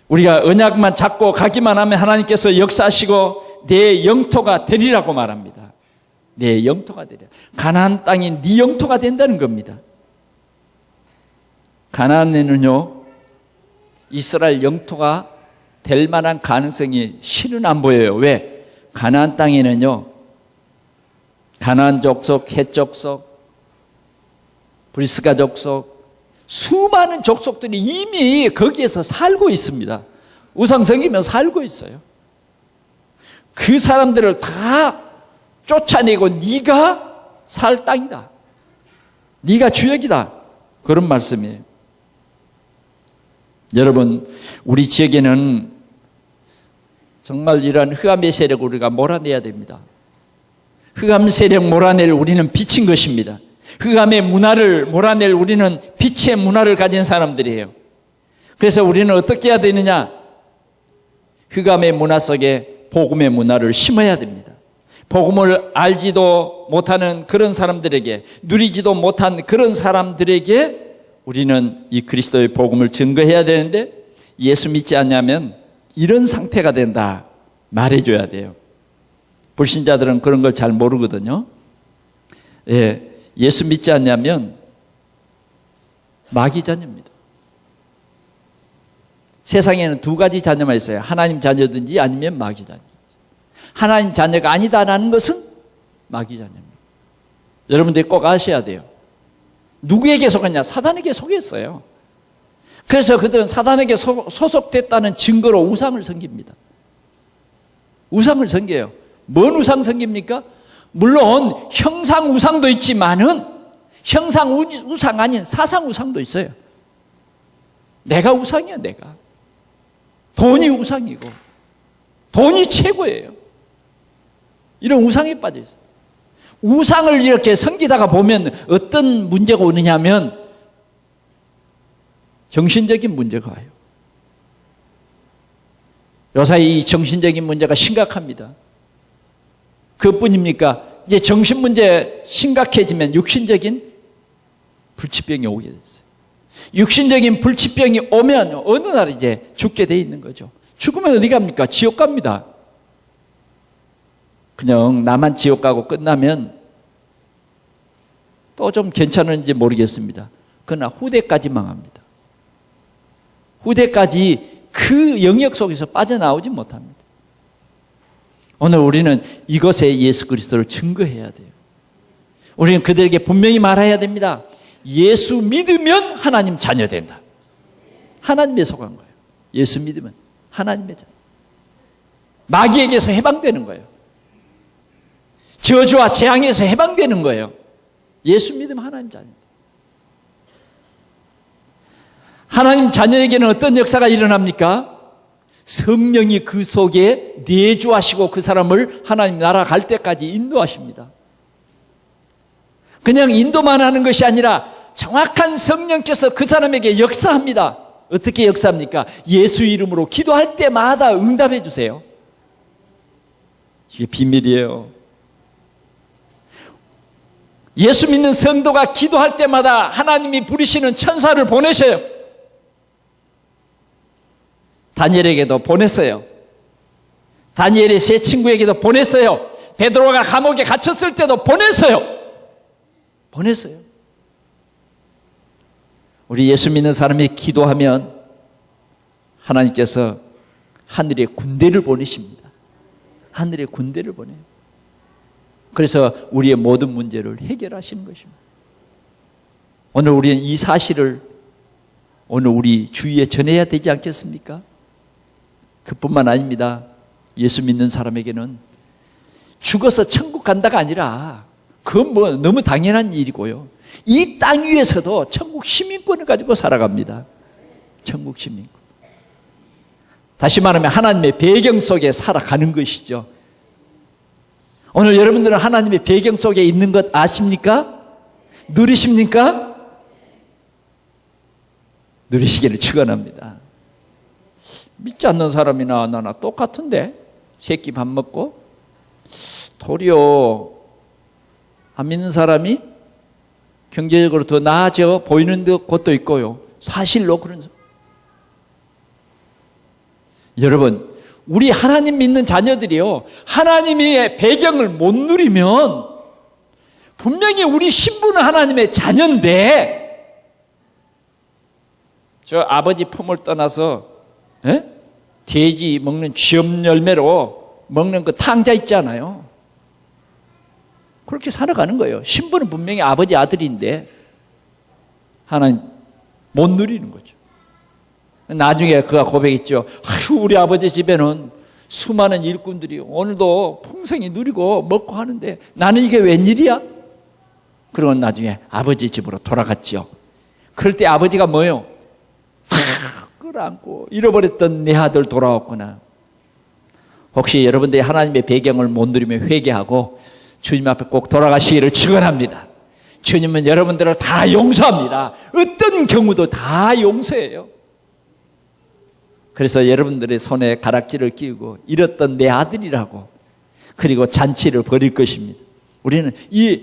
S1: 우리가 언약만 잡고 가기만 하면 하나님께서 역사하시고 내 영토가 되리라고 말합니다. 내 영토가 되리라. 가나안 땅이 네 영토가 된다는 겁니다. 가나안에는요, 이스라엘 영토가 될 만한 가능성이 실은 안 보여요. 왜? 가나안 땅에는요, 가나안 족속, 헷 족속, 브리스가 족속, 수많은 족속들이 이미 거기에서 살고 있습니다. 우상성이면 살고 있어요. 그 사람들을 다 쫓아내고 네가 살 땅이다. 네가 주역이다. 그런 말씀이에요. 여러분, 우리 지역에는 정말 이러한 흑암의 세력을 우리가 몰아내야 됩니다. 흑암 세력 몰아낼 우리는 빛인 것입니다. 흑암의 문화를 몰아낼 우리는 빛의 문화를 가진 사람들이에요. 그래서 우리는 어떻게 해야 되느냐? 흑암의 문화 속에 복음의 문화를 심어야 됩니다. 복음을 알지도 못하는 그런 사람들에게, 누리지도 못한 그런 사람들에게 우리는 이 그리스도의 복음을 증거해야 되는데, 예수 믿지 않냐면 이런 상태가 된다 말해줘야 돼요. 불신자들은 그런 걸 잘 모르거든요. 예수 믿지 않냐면 마귀 자녀입니다. 세상에는 두 가지 자녀만 있어요. 하나님 자녀든지 아니면 마귀 자녀. 하나님 자녀가 아니다라는 것은 마귀 자녀입니다. 여러분들이 꼭 아셔야 돼요. 누구에게 속았냐? 사단에게 속였어요. 그래서 그들은 사단에게 소속됐다는 증거로 우상을 섬깁니다. 우상을 섬겨요. 뭔 우상 섬깁니까? 물론 형상 우상도 있지만은 형상 우상 아닌 사상 우상도 있어요. 내가 우상이야, 내가. 돈이 우상이고 돈이 최고예요. 이런 우상에 빠져 있어요. 우상을 이렇게 섬기다가 보면 어떤 문제가 오느냐면 정신적인 문제가 와요. 요사이 이 정신적인 문제가 심각합니다. 그뿐입니까? 이제 정신 문제 심각해지면 육신적인 불치병이 오게 됐어요. 육신적인 불치병이 오면 어느 날 이제 죽게 돼 있는 거죠. 죽으면 어디 갑니까? 지옥 갑니다. 그냥 나만 지옥 가고 끝나면 또 좀 괜찮은지 모르겠습니다. 그러나 후대까지 망합니다. 후대까지 그 영역 속에서 빠져나오지 못합니다. 오늘 우리는 이것에 예수 그리스도를 증거해야 돼요. 우리는 그들에게 분명히 말해야 됩니다. 예수 믿으면 하나님 자녀 된다. 하나님에 속한 거예요. 예수 믿으면 하나님의 자녀. 마귀에게서 해방되는 거예요. 저주와 재앙에서 해방되는 거예요. 예수 믿으면 하나님 자녀입니다. 하나님 자녀에게는 어떤 역사가 일어납니까? 성령이 그 속에 내주하시고 그 사람을 하나님 나라 갈 때까지 인도하십니다. 그냥 인도만 하는 것이 아니라 정확한 성령께서 그 사람에게 역사합니다. 어떻게 역사합니까? 예수 이름으로 기도할 때마다 응답해 주세요. 이게 비밀이에요. 예수 믿는 성도가 기도할 때마다 하나님이 부르시는 천사를 보내셔요. 다니엘에게도 보냈어요. 다니엘의 세 친구에게도 보냈어요. 베드로가 감옥에 갇혔을 때도 보냈어요. 우리 예수 믿는 사람이 기도하면 하나님께서 하늘의 군대를 보내십니다. 하늘의 군대를 보내요. 그래서 우리의 모든 문제를 해결하시는 것입니다. 오늘 우리는 이 사실을 오늘 우리 주위에 전해야 되지 않겠습니까? 그뿐만 아닙니다. 예수 믿는 사람에게는 죽어서 천국 간다가 아니라 그건 뭐 너무 당연한 일이고요. 이 땅 위에서도 천국 시민권을 가지고 살아갑니다. 천국 시민권. 다시 말하면 하나님의 배경 속에 살아가는 것이죠. 오늘 여러분들은 하나님의 배경 속에 있는 것 아십니까? 누리십니까? 누리시기를 축원합니다. 믿지 않는 사람이나 나나 똑같은데 새끼 밥 먹고 도리어 안 믿는 사람이 경제적으로 더 나아져 보이는 것도 있고요. 사실로 그런 여러분 우리 하나님 믿는 자녀들이요 하나님의 배경을 못 누리면 분명히 우리 신분은 하나님의 자녀인데 저 아버지 품을 떠나서 돼지 먹는 쥐염 열매로 먹는 그 탕자 있잖아요. 그렇게 살아가는 거예요. 신분은 분명히 아버지 아들인데 하나님 못 누리는 거죠. 나중에 그가 고백했죠. 아유, 우리 아버지 집에는 수많은 일꾼들이 오늘도 풍성히 누리고 먹고 하는데 나는 이게 웬일이야? 그러고 나중에 아버지 집으로 돌아갔죠. 그럴 때 아버지가 뭐예요? 끌어안고 잃어버렸던 내 아들 돌아왔구나. 혹시 여러분들이 하나님의 배경을 못 누리며 회개하고 주님 앞에 꼭 돌아가시기를 축원합니다. 주님은 여러분들을 다 용서합니다. 어떤 경우도 다 용서해요. 그래서 여러분들의 손에 가락지를 끼우고 잃었던 내 아들이라고 그리고 잔치를 벌일 것입니다. 우리는 이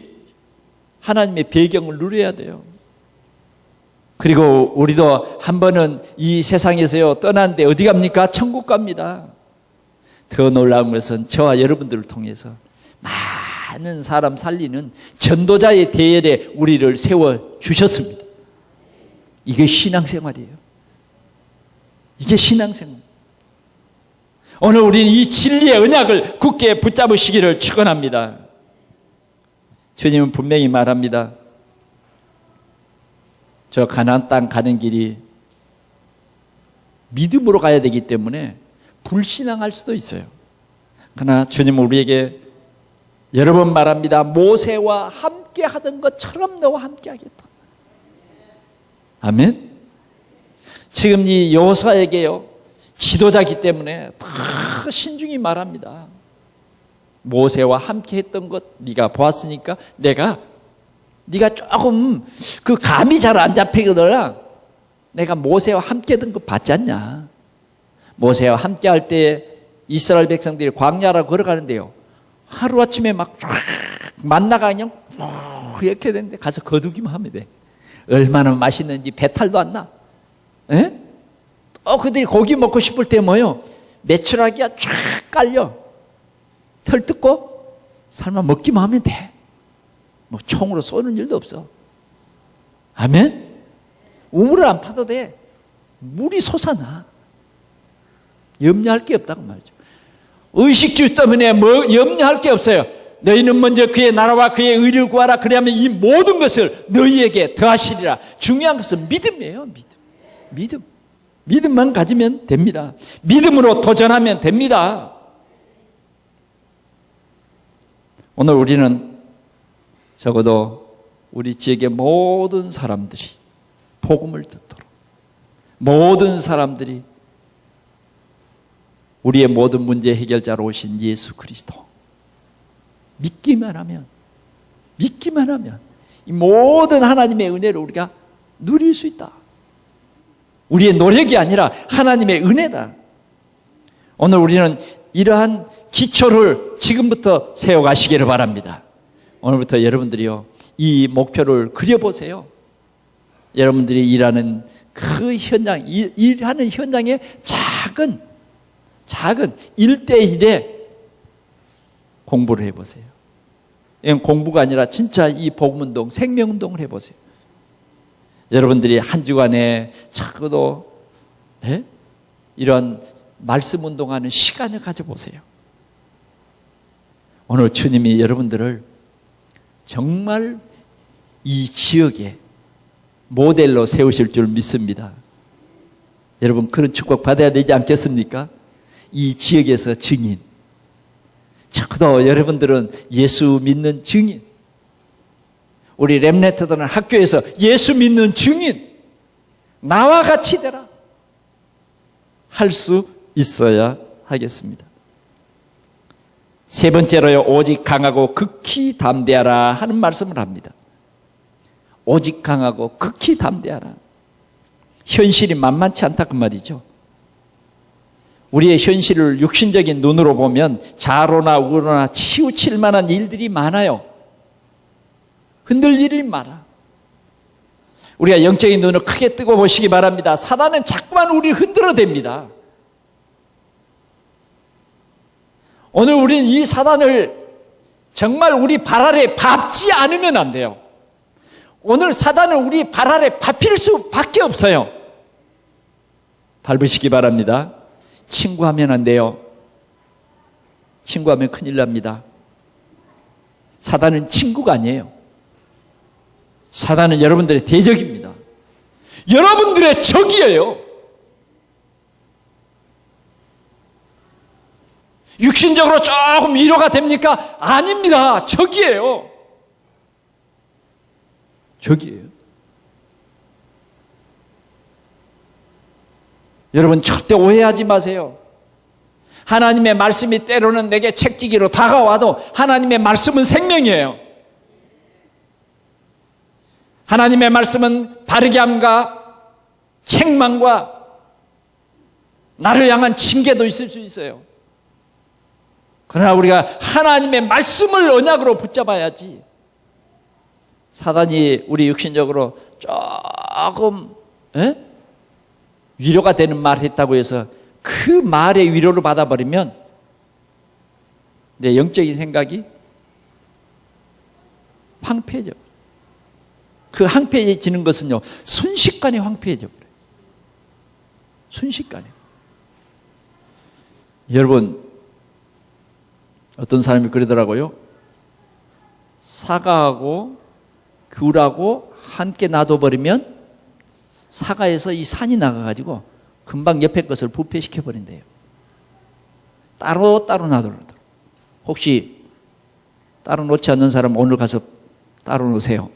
S1: 하나님의 배경을 누려야 돼요. 그리고 우리도 한 번은 이 세상에서요 떠났는데 어디 갑니까? 천국 갑니다. 더 놀라운 것은 저와 여러분들을 통해서 많은 사람 살리는 전도자의 대열에 우리를 세워주셨습니다. 이게 신앙생활이에요. 이게 신앙생활. 오늘 우리는 이 진리의 언약을 굳게 붙잡으시기를 축원합니다. 주님은 분명히 말합니다. 저 가나안 땅 가는 길이 믿음으로 가야 되기 때문에 불신앙할 수도 있어요. 그러나 주님은 우리에게 여러 번 말합니다. 모세와 함께 하던 것처럼 너와 함께 하겠다. 아멘. 지금 이 여호수아에게요, 지도자이기 때문에 다 신중히 말합니다. 모세와 함께 했던 것 네가 보았으니까 네가 조금 그 감이 잘 안 잡히거나 내가 모세와 함께 했던 것 봤지 않냐. 모세와 함께 할 때 이스라엘 백성들이 광야로 걸어가는데요, 하루아침에 막 쫙 만나가 그냥 이렇게 되는데 가서 거두기만 하면 돼. 얼마나 맛있는지 배탈도 안 나. 에? 또 그들이 고기 먹고 싶을 때 뭐요? 메추라기가 쫙 깔려. 털 뜯고 삶아 먹기만 하면 돼. 뭐 총으로 쏘는 일도 없어. 아멘? 우물을 안 파도 돼. 물이 솟아나. 염려할 게 없다고 말이죠. 의식주 때문에 뭐 염려할 게 없어요. 너희는 먼저 그의 나라와 그의 의를 구하라. 그래야면 이 모든 것을 너희에게 더하시리라. 중요한 것은 믿음이에요. 믿음. 믿음만 가지면 됩니다. 믿음으로 도전하면 됩니다. 오늘 우리는 적어도 우리 지역의 모든 사람들이 복음을 듣도록, 모든 사람들이 우리의 모든 문제 해결자로 오신 예수 그리스도 믿기만 하면 이 모든 하나님의 은혜를 우리가 누릴 수 있다. 우리의 노력이 아니라 하나님의 은혜다. 오늘 우리는 이러한 기초를 지금부터 세워가시기를 바랍니다. 오늘부터 여러분들이요, 이 목표를 그려보세요. 여러분들이 일하는 그 현장, 일하는 현장의 작은 1대1의 공부를 해보세요. 이건 공부가 아니라 진짜 이 복음운동, 생명운동을 해보세요. 여러분들이 한 주간에 적어도 이런 말씀 운동하는 시간을 가져보세요. 오늘 주님이 여러분들을 정말 이 지역에 모델로 세우실 줄 믿습니다. 여러분 그런 축복 받아야 되지 않겠습니까? 이 지역에서 증인, 적어도 여러분들은 예수 믿는 증인, 우리 렘넌트들은 학교에서 예수 믿는 증인, 나와 같이 되라 할 수 있어야 하겠습니다. 세 번째로요, 오직 강하고 극히 담대하라 하는 말씀을 합니다. 오직 강하고 극히 담대하라. 현실이 만만치 않다 그 말이죠. 우리의 현실을 육신적인 눈으로 보면 좌로나 우로나 치우칠 만한 일들이 많아요. 흔들 일이 많아. 우리가 영적인 눈을 크게 뜨고 보시기 바랍니다. 사단은 자꾸만 우리를 흔들어댑니다. 오늘 우리는 이 사단을 정말 우리 발 아래 밟지 않으면 안 돼요. 오늘 사단은 우리 발 아래 밟힐 수밖에 없어요. 밟으시기 바랍니다. 친구하면 안 돼요. 친구하면 큰일 납니다. 사단은 친구가 아니에요. 사단은 여러분들의 대적입니다. 여러분들의 적이에요. 육신적으로 조금 위로가 됩니까? 아닙니다. 적이에요. 적이에요. 여러분 절대 오해하지 마세요. 하나님의 말씀이 때로는 내게 책기기로 다가와도 하나님의 말씀은 생명이에요. 하나님의 말씀은 바르게 함과 책망과 나를 향한 징계도 있을 수 있어요. 그러나 우리가 하나님의 말씀을 언약으로 붙잡아야지. 사단이 우리 육신적으로 조금 위로가 되는 말을 했다고 해서 그 말의 위로를 받아버리면 내 영적인 생각이 황폐해져. 그 황폐해지는 것은요, 순식간에 황폐해져 버려요. 순식간에. 여러분, 어떤 사람이 그러더라고요. 사과하고 귤하고 함께 놔둬버리면 사과에서 이 산이 나가가지고 금방 옆에 것을 부패시켜버린대요. 따로 놔두더라고요. 혹시 따로 놓지 않는 사람 오늘 가서 따로 놓으세요.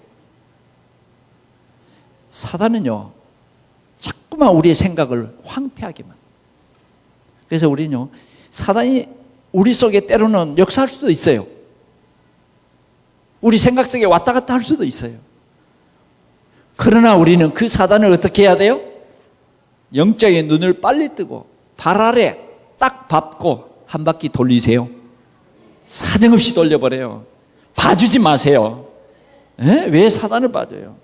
S1: 사단은요, 자꾸만 우리의 생각을 황폐하게 만들어요. 그래서 우리는요, 사단이 우리 속에 때로는 역사할 수도 있어요. 우리 생각 속에 왔다 갔다 할 수도 있어요. 그러나 우리는 그 사단을 어떻게 해야 돼요? 영적인 눈을 빨리 뜨고 발 아래 딱 밟고 한 바퀴 돌리세요. 사정없이 돌려버려요. 봐주지 마세요. 왜 사단을 봐줘요?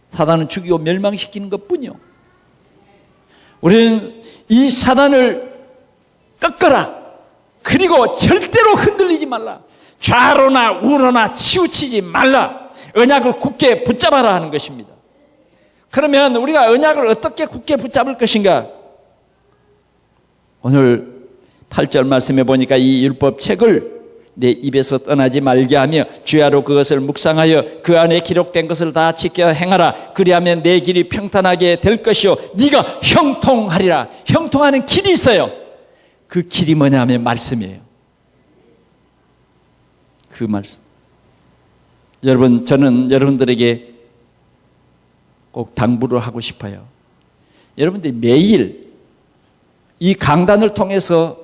S1: 사단은 죽이고 멸망시키는 것뿐이요. 우리는 이 사단을 꺾어라. 그리고 절대로 흔들리지 말라. 좌로나 우로나 치우치지 말라. 언약을 굳게 붙잡아라 하는 것입니다. 그러면 우리가 언약을 어떻게 굳게 붙잡을 것인가? 오늘 8절 말씀해 보니까 이 율법책을 내 입에서 떠나지 말게 하며 주야로 그것을 묵상하여 그 안에 기록된 것을 다 지켜 행하라. 그리하면 내 길이 평탄하게 될 것이요 네가 형통하리라. 형통하는 길이 있어요. 그 길이 뭐냐 하면 말씀이에요. 그 말씀. 여러분, 저는 여러분들에게 꼭 당부를 하고 싶어요. 여러분들이 매일 이 강단을 통해서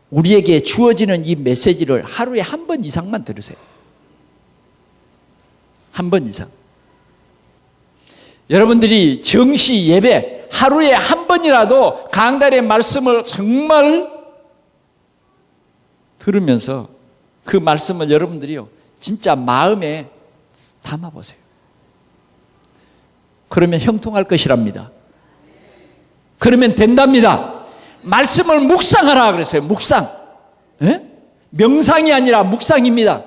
S1: 우리에게 주어지는 이 메시지를 하루에 한 번 이상만 들으세요. 한 번 이상. 여러분들이 정시 예배 하루에 한 번이라도 강단의 말씀을 정말 들으면서 그 말씀을 여러분들이요, 진짜 마음에 담아보세요. 그러면 형통할 것이랍니다. 그러면 된답니다. 말씀을 묵상하라 그랬어요. 묵상. 에? 명상이 아니라 묵상입니다.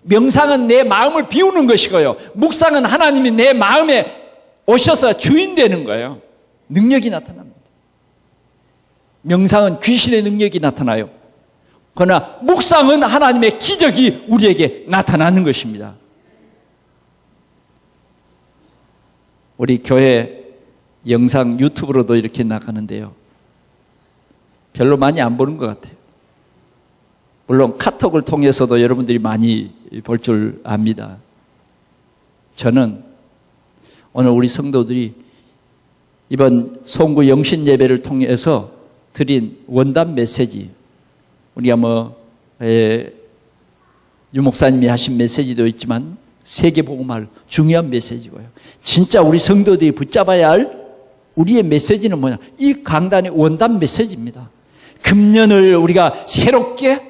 S1: 명상은 내 마음을 비우는 것이고요. 묵상은 하나님이 내 마음에 오셔서 주인 되는 거예요. 능력이 나타납니다. 명상은 귀신의 능력이 나타나요. 그러나 묵상은 하나님의 기적이 우리에게 나타나는 것입니다. 우리 교회 영상 유튜브로도 이렇게 나가는데요, 별로 많이 안 보는 것 같아요. 물론 카톡을 통해서도 여러분들이 많이 볼 줄 압니다. 저는 오늘 우리 성도들이 이번 송구 영신 예배를 통해서 드린 원단 메시지, 우리가 유 목사님이 하신 메시지도 있지만 세계복음할 중요한 메시지고요. 진짜 우리 성도들이 붙잡아야 할 우리의 메시지는 뭐냐? 이 강단의 원단 메시지입니다. 금년을 우리가 새롭게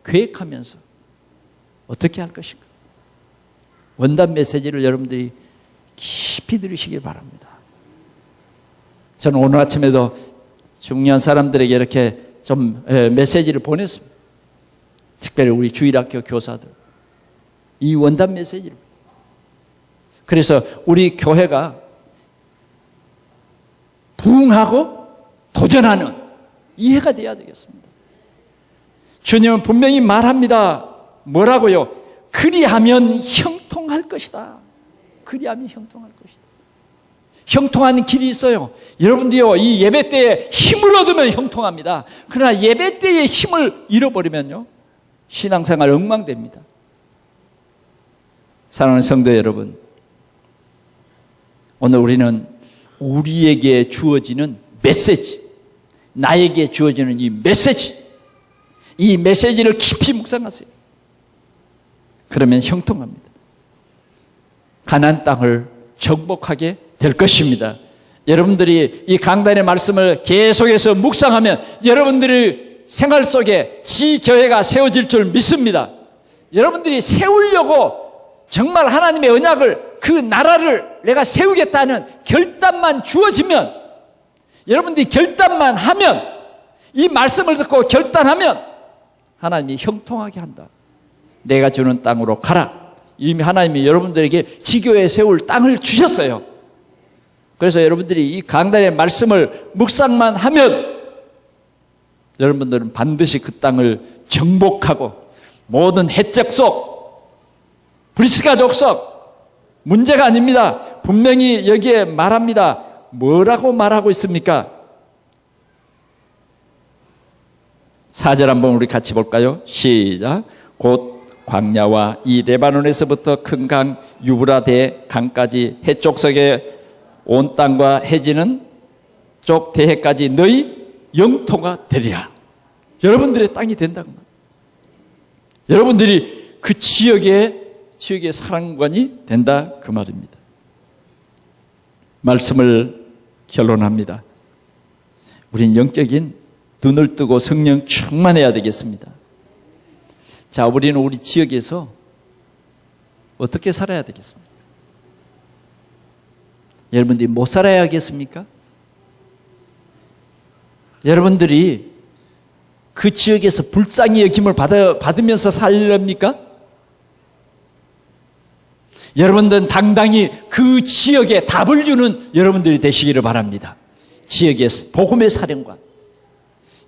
S1: 계획하면서 어떻게 할 것인가? 원단 메시지를 여러분들이 깊이 들으시길 바랍니다. 저는 오늘 아침에도 중요한 사람들에게 이렇게 좀 메시지를 보냈습니다. 특별히 우리 주일학교 교사들. 이 원단 메시지를. 그래서 우리 교회가 부흥하고 도전하는 이해가 돼야 되겠습니다. 주님은 분명히 말합니다. 뭐라고요? 그리하면 형통할 것이다. 그리하면 형통할 것이다. 형통하는 길이 있어요. 여러분들이요, 이 예배 때에 힘을 얻으면 형통합니다. 그러나 예배 때에 힘을 잃어버리면요, 신앙생활 엉망됩니다. 사랑하는 성도 여러분, 오늘 우리는 우리에게 주어지는 메시지, 나에게 주어지는 이 메시지를 깊이 묵상하세요. 그러면 형통합니다. 가나안 땅을 정복하게 될 것입니다. 여러분들이 이 강단의 말씀을 계속해서 묵상하면 여러분들의 생활 속에 지교회가 세워질 줄 믿습니다. 여러분들이 세우려고 정말 하나님의 언약을, 그 나라를 내가 세우겠다는 결단만 주어지면, 여러분들이 결단만 하면, 이 말씀을 듣고 결단하면 하나님이 형통하게 한다. 내가 주는 땅으로 가라. 이미 하나님이 여러분들에게 지교에 세울 땅을 주셨어요. 그래서 여러분들이 이 강단의 말씀을 묵상만 하면 여러분들은 반드시 그 땅을 정복하고 모든 해적 속, 브리스가족 속 문제가 아닙니다. 분명히 여기에 말합니다. 뭐라고 말하고 있습니까? 4절 한번 우리 같이 볼까요? 시작. 곧 광야와 이 레바논에서부터 큰 강 유브라데 강까지 해쪽석에 온 땅과 해지는 쪽 대해까지 너희 영토가 되리라. 여러분들의 땅이 된다고 말합니다. 여러분들이 그 지역의 사랑관이 된다 그 말입니다. 말씀을 결론합니다. 우린 영적인 눈을 뜨고 성령 충만해야 되겠습니다. 자, 우리는 우리 지역에서 어떻게 살아야 되겠습니까? 여러분들이 못 살아야 하겠습니까? 여러분들이 그 지역에서 불쌍히 여김을 받으면서 살렵니까? 여러분들은 당당히 그 지역에 답을 주는 여러분들이 되시기를 바랍니다. 지역에서 복음의 사령관,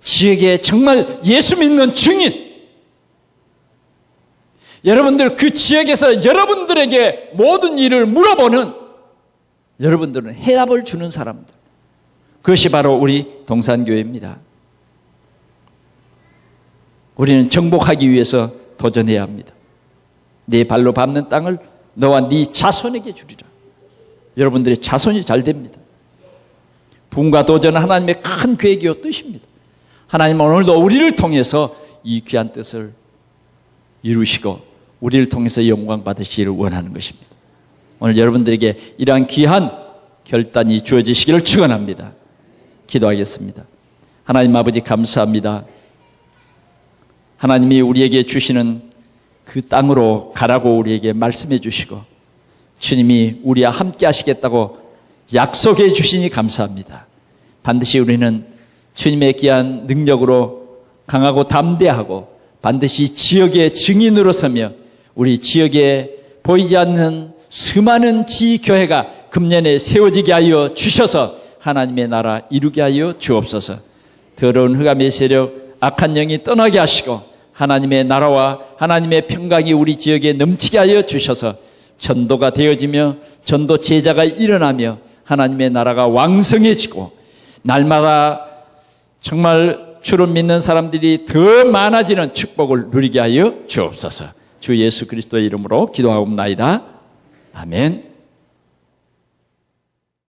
S1: 지역에 정말 예수 믿는 증인, 여러분들 그 지역에서 여러분들에게 모든 일을 물어보는 여러분들은 해답을 주는 사람들, 그것이 바로 우리 동산교회입니다. 우리는 정복하기 위해서 도전해야 합니다. 네 발로 밟는 땅을 너와 네 자손에게 주리라. 여러분들의 자손이 잘 됩니다. 부흥과 도전은 하나님의 큰 계획이요 뜻입니다. 하나님은 오늘도 우리를 통해서 이 귀한 뜻을 이루시고 우리를 통해서 영광 받으시기를 원하는 것입니다. 오늘 여러분들에게 이러한 귀한 결단이 주어지시기를 축원합니다. 기도하겠습니다. 하나님 아버지 감사합니다. 하나님이 우리에게 주시는 그 땅으로 가라고 우리에게 말씀해 주시고 주님이 우리와 함께 하시겠다고 약속해 주시니 감사합니다. 반드시 우리는 주님의 귀한 능력으로 강하고 담대하고 반드시 지역의 증인으로 서며 우리 지역에 보이지 않는 수많은 지교회가 금년에 세워지게 하여 주셔서 하나님의 나라 이루게 하여 주옵소서. 더러운 흑암의 세력, 악한 영이 떠나게 하시고 하나님의 나라와 하나님의 평강이 우리 지역에 넘치게 하여 주셔서 전도가 되어지며 전도 제자가 일어나며 하나님의 나라가 왕성해지고 날마다 정말 주를 믿는 사람들이 더 많아지는 축복을 누리게 하여 주옵소서. 주 예수 그리스도의 이름으로 기도하옵나이다. 아멘.